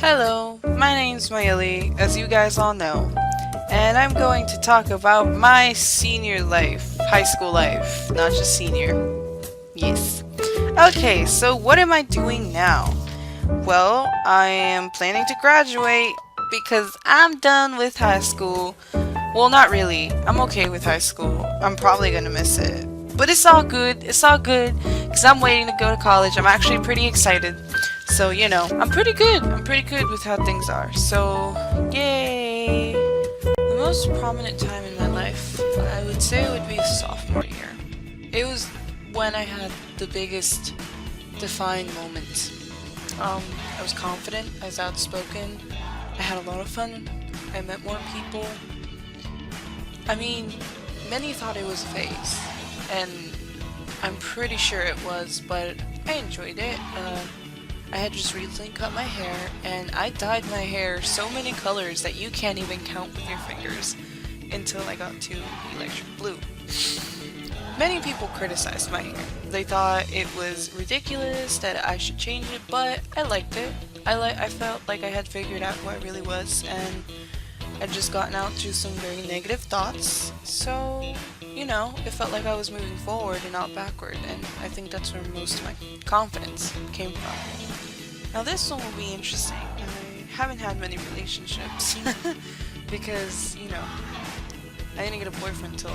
Hello, my name's Mayeli, as you guys all know, and I'm going to talk about my senior life, high school life, not just senior. Yes. Okay, so what am I doing now? Well, I am planning to graduate because I'm done with high school. Well, not really. I'm okay with high school. I'm probably gonna miss it. But it's all good. It's all good because I'm waiting to go to college. I'm actually pretty excited. So, I'm pretty good. I'm pretty good with how things are. So, yay. The most prominent time in my life, I would say, would be sophomore year. It was when I had the biggest defined moment. I was confident, I was outspoken, I had a lot of fun, I met more people. I mean, many thought it was a phase, and I'm pretty sure it was, but I enjoyed it. I had just recently cut my hair, and I dyed my hair so many colors that you can't even count with your fingers until I got to electric blue. Many people criticized my hair. They thought it was ridiculous, that I should change it, but I liked it. I felt like I had figured out who I really was, and I'd just gotten out through some very negative thoughts. So, it felt like I was moving forward and not backward, and I think that's where most of my confidence came from. Now this one will be interesting. I haven't had many relationships because, I didn't get a boyfriend until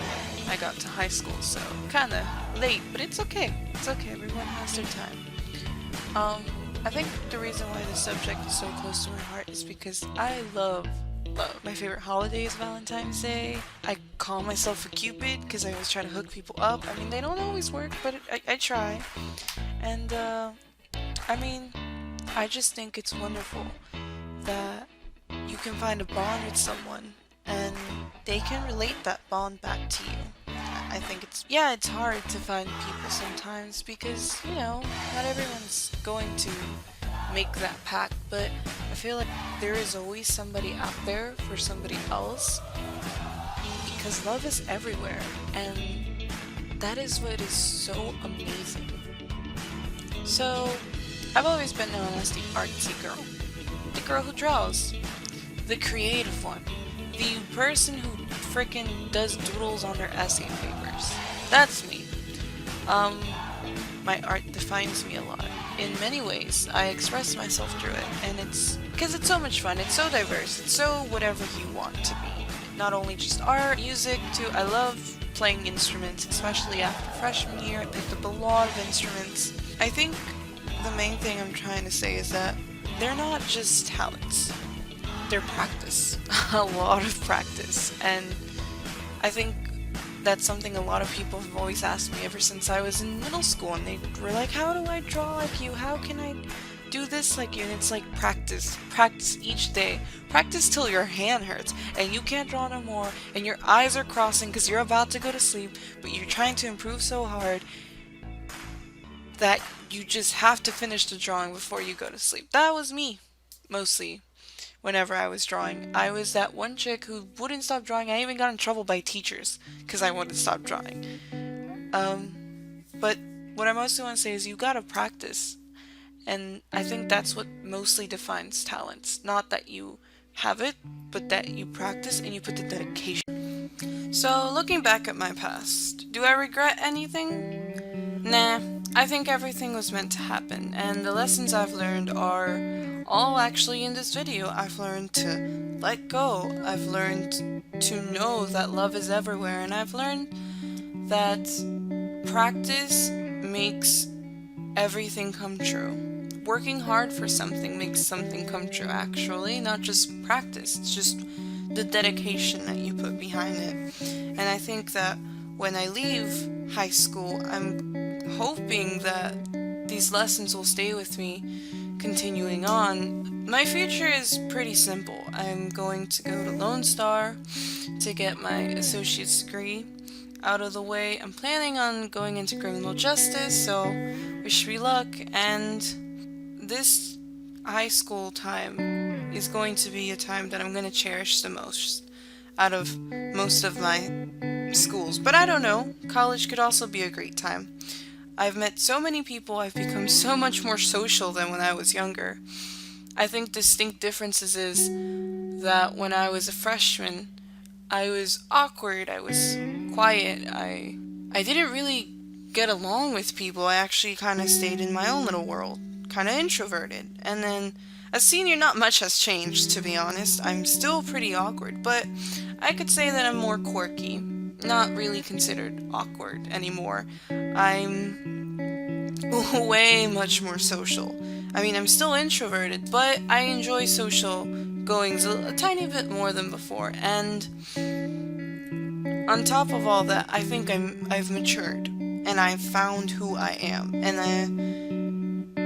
I got to high school, so kinda late, but it's okay. It's okay, everyone has their time. I think the reason why this subject is so close to my heart is because I love. My favorite holiday is Valentine's Day. I call myself a Cupid because I always try to hook people up. I mean, they don't always work, but I try. And, I just think it's wonderful that you can find a bond with someone and they can relate that bond back to you. I think it's hard to find people sometimes because, not everyone's going to make that pact, but I feel like there is always somebody out there for somebody else because love is everywhere, and that is what is so amazing. So, I've always been known as the artsy girl, the girl who draws, the creative one, the person who frickin' does doodles on their essay papers. That's me. My art defines me a lot. In many ways, I express myself through it, and it's because it's so much fun, it's so diverse, it's so whatever you want to be. Not only just art, music, too. I love playing instruments, especially after freshman year. I picked up a lot of instruments. I think the main thing I'm trying to say is that they're not just talents, they're practice. A lot of practice. And I think that's something a lot of people have always asked me ever since I was in middle school, and they were like, how do I draw like you? How can I do this like you? And it's like practice. Practice each day. Practice till your hand hurts and you can't draw no more and your eyes are crossing because you're about to go to sleep, but you're trying to improve so hard that you just have to finish the drawing before you go to sleep. That was me, mostly. Whenever I was drawing, I was that one chick who wouldn't stop drawing. I even got in trouble by teachers because I wouldn't stop drawing. But what I mostly want to say is you gotta practice. And I think that's what mostly defines talents. Not that you have it, but that you practice and you put the dedication. So, looking back at my past, do I regret anything? Nah, I think everything was meant to happen, and the lessons I've learned are all actually in this video. I've learned to let go, I've learned to know that love is everywhere, and I've learned that practice makes everything come true. Working hard for something makes something come true, actually, not just practice, it's just the dedication that you put behind it. And I think that when I leave high school, I'm hoping that these lessons will stay with me continuing on. My future is pretty simple. I'm going to go to Lone Star to get my associate's degree out of the way. I'm planning on going into criminal justice, so wish me luck. And this high school time is going to be a time that I'm going to cherish the most out of most of my schools. But I don't know, college could also be a great time. I've met so many people, I've become so much more social than when I was younger. I think distinct differences is that when I was a freshman, I was awkward, I was quiet, I didn't really get along with people. I actually kind of stayed in my own little world, kind of introverted. And then as senior, not much has changed, to be honest. I'm still pretty awkward, but I could say that I'm more quirky. Not really considered awkward anymore. I'm way much more social. I mean, I'm still introverted, but I enjoy social goings a tiny bit more than before. And on top of all that, I think I've matured and I've found who I am, and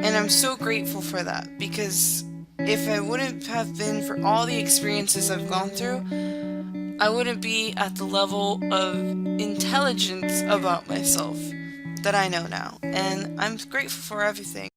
I'm so grateful for that, because if it wouldn't have been for all the experiences I've gone through, I wouldn't be at the level of intelligence about myself that I know now. And I'm grateful for everything.